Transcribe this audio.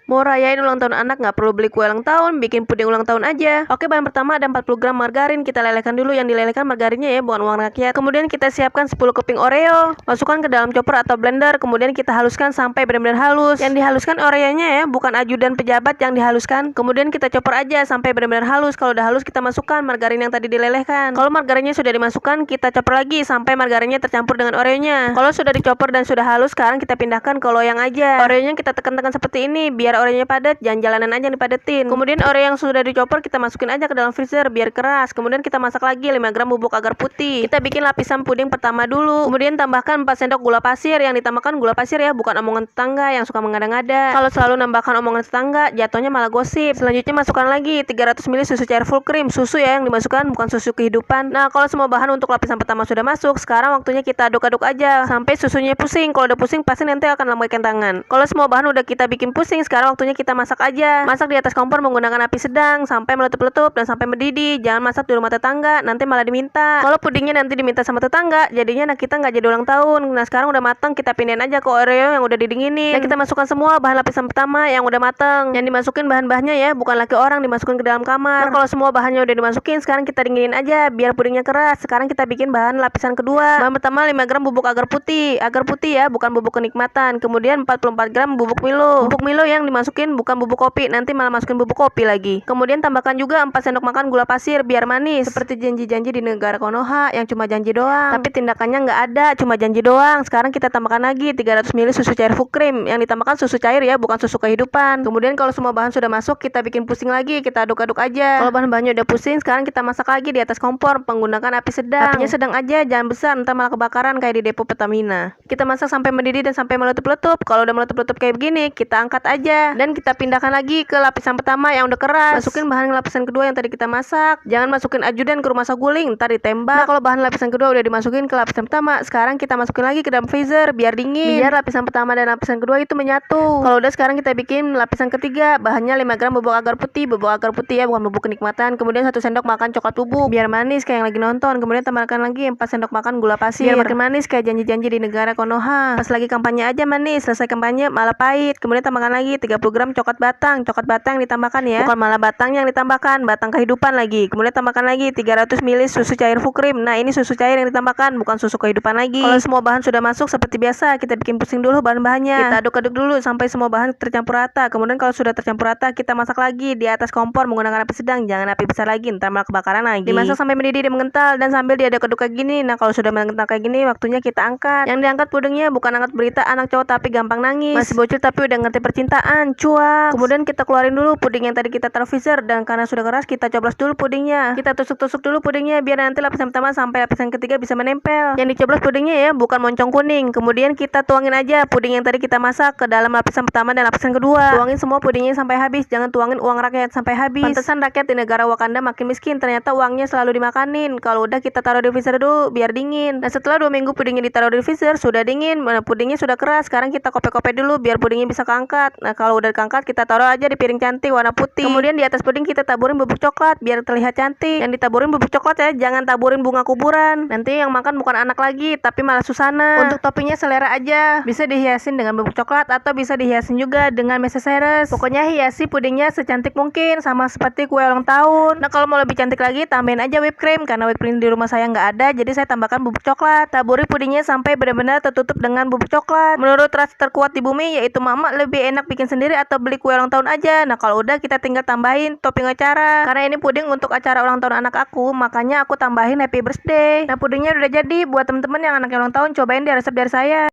Mau rayain ulang tahun anak nggak perlu beli kue ulang tahun, bikin puding ulang tahun aja. Oke, bahan pertama ada 40 gram margarin. Kita lelehkan dulu, yang dilelehkan margarinnya ya, bukan uang rakyat. Kemudian kita siapkan 10 keping Oreo. Masukkan ke dalam chopper atau blender, kemudian kita haluskan sampai benar-benar halus. Yang dihaluskan Oreonya ya, bukan ajudan pejabat yang dihaluskan. Kemudian kita chopper aja sampai benar-benar halus. Kalau udah halus kita masukkan margarin yang tadi dilelehkan. Kalau margarinnya sudah dimasukkan, kita chopper lagi sampai margarinnya tercampur dengan Oreonya. Kalau sudah dichopper dan sudah halus, sekarang kita pindahkan ke loyang aja. Oreonya kita tekan-tekan seperti ini biar Oreonya padat, jangan jalanan aja yang dipadetin. Kemudian Oreo yang sudah dichopper kita masukin aja ke dalam freezer biar keras. Kemudian kita masak lagi 5 gram bubuk agar putih. Kita bikin lapisan puding pertama dulu. Kemudian tambahkan 4 sendok gula pasir. Yang ditambahkan gula pasir ya, bukan omongan tetangga yang suka mengada-ngada. Kalau selalu nambahkan omongan tetangga, jatuhnya malah gosip. Selanjutnya masukkan lagi 300 ml susu cair full cream. Susu ya yang dimasukkan, bukan susu kehidupan. Nah, kalau semua bahan untuk lapisan pertama sudah masuk, sekarang waktunya kita aduk-aduk aja sampai susunya pusing. Kalau udah pusing pasti nanti akan lambaikan tangan. Kalau semua bahan udah kita bikin pusing, sekarang waktunya kita masak aja. Masak di atas kompor menggunakan api sedang sampai meletup-letup dan sampai mendidih. Jangan masak di rumah tetangga, nanti malah diminta. Kalau pudingnya nanti diminta sama tetangga, jadinya anak kita nggak jadi ulang tahun. Nah, sekarang udah matang, kita pindahin aja ke Oreo yang udah didinginin. Dan kita masukkan semua bahan lapisan pertama yang udah matang. Yang dimasukin bahan-bahannya ya, bukan laki orang, dimasukin ke dalam kamar. Nah, kalau semua bahannya udah dimasukin, sekarang kita dinginin aja biar pudingnya keras. Sekarang kita bikin bahan lapisan kedua. Bahan pertama 5 gram bubuk agar putih. Agar putih ya, bukan bubuk kenikmatan. Kemudian 44 gram bubuk Milo. Bubuk Milo yang dimasukin bukan bubuk kopi, nanti malah masukin bubuk kopi lagi. Kemudian tambahkan juga 4 sendok makan gula pasir biar manis. Seperti janji-janji di negara Konoha yang cuma janji doang, tapi tindakannya nggak ada, cuma janji doang. Sekarang kita tambahkan lagi 300 ml susu cair full cream. Yang ditambahkan susu cair ya, bukan susu kehidupan. Kemudian kalau semua bahan sudah masuk, kita bikin pusing lagi, kita aduk-aduk aja. Kalau bahan-bahannya udah pusing, sekarang kita masak lagi di atas kompor menggunakan api sedang. Apinya sedang aja, jangan besar, ntar malah kebakaran kayak di depo Pertamina. Kita masak sampai mendidih dan sampai meletup-letup. Kalau udah meletup-letup kayak begini, kita angkat aja dan kita pindahkan lagi ke lapisan pertama yang udah keras. Masukin bahan lapisan kedua yang tadi kita masak. Jangan masukin ajudan ke rumah saguling, ntar ditembak. Nah, kalau bahan lapisan kedua udah dimasukin ke lapisan pertama, sekarang kita masukin lagi ke dalam freezer biar dingin. Biar lapisan pertama dan lapisan kedua itu menyatu. Kalau udah, sekarang kita bikin lapisan ketiga. Bahannya 5 gram bubuk agar putih. Bubuk agar putih ya, bukan bubuk kenikmatan. Kemudian 1 sendok makan coklat bubuk biar manis kayak yang lagi nonton. Kemudian tambahkan lagi 4 sendok makan gula pasir biar makin manis kayak janji-janji di negara Konoha. Pas lagi kampanye aja manis, selesai kampanye malah pahit. Kemudian tambahkan lagi 30 gram coklat batang. Coklat batang yang ditambahkan ya, bukan malah batang yang ditambahkan, batang kehidupan lagi. Kemudian tambahkan lagi 300 ml susu cair full cream. Nah, ini susu cair yang ditambahkan, bukan susu kehidupan lagi. Kalau semua bahan sudah masuk seperti biasa, kita bikin pusing dulu bahan-bahannya. Kita aduk-aduk dulu sampai semua bahan tercampur rata. Kemudian kalau sudah tercampur rata, kita masak lagi di atas kompor menggunakan api sedang, jangan api besar lagi, ntar malah kebakaran lagi. Dimasak sampai mendidih dan mengental dan sambil diaduk-aduk kayak gini. Nah, kalau sudah mengental kayak gini, waktunya kita angkat. Yang diangkat pudingnya bukan angkat berita anak cowok tapi gampang nangis. Masih bocil tapi udah ngerti percintaan, cuak. Kemudian kita keluarin dulu puding yang tadi kita taruh freezer dan karena sudah keras, kita coblos dulu pudingnya. Kita tusuk-tusuk dulu pudingnya biar nanti lapisan pertama sampai lapisan ketiga bisa menempel. Yang dicoblos pudingnya ya, bukan moncong kuning. Kemudian kita tuangin aja puding yang tadi kita masak ke dalam lapisan pertama dan lapisan kedua. Tuangin semua pudingnya sampai habis, jangan tuangin uang rakyat sampai habis. Pantesan rakyat di negara Wakanda makin miskin, ternyata uangnya selalu dimakanin. Kalau udah, kita taruh di freezer dulu biar dingin. Nah, setelah 2 minggu pudingnya ditaruh di freezer, sudah dingin, pudingnya sudah keras. Sekarang kita kope-kope dulu biar pudingnya bisa keangkat. Nah, kalau udah keangkat, kita taruh aja di piring cantik warna putih. Kemudian di atas puding kita taburin bubuk coklat biar terlihat cantik. Yang ditaburin bubuk coklat ya, jangan taburin bunga kuburan. Nanti yang makan bukan anak lagi, tapi malah Susana. Untuk toppingnya selera aja, bisa dihiasin dengan bubuk coklat atau bisa dihiasin juga dengan meseseres. Pokoknya hiasi pudingnya secantik mungkin, sama seperti kue ulang tahun. Nah, kalau mau lebih cantik lagi, tambahin aja whipped cream. Karena whipped cream di rumah saya nggak ada, jadi saya tambahkan bubuk coklat. Taburi pudingnya sampai benar-benar tertutup dengan bubuk coklat. Menurut rasa terkuat di bumi, yaitu mama, lebih enak bikin sendiri atau beli kue ulang tahun aja. Nah, kalau udah, kita tinggal tambahin topping acara. Karena ini puding untuk acara ulang tahun anak aku, makanya aku tambahin happy birthday. Nah, pudingnya udah jadi. Buat temen-temen yang anaknya ulang tahun, cobain deh resep dari saya.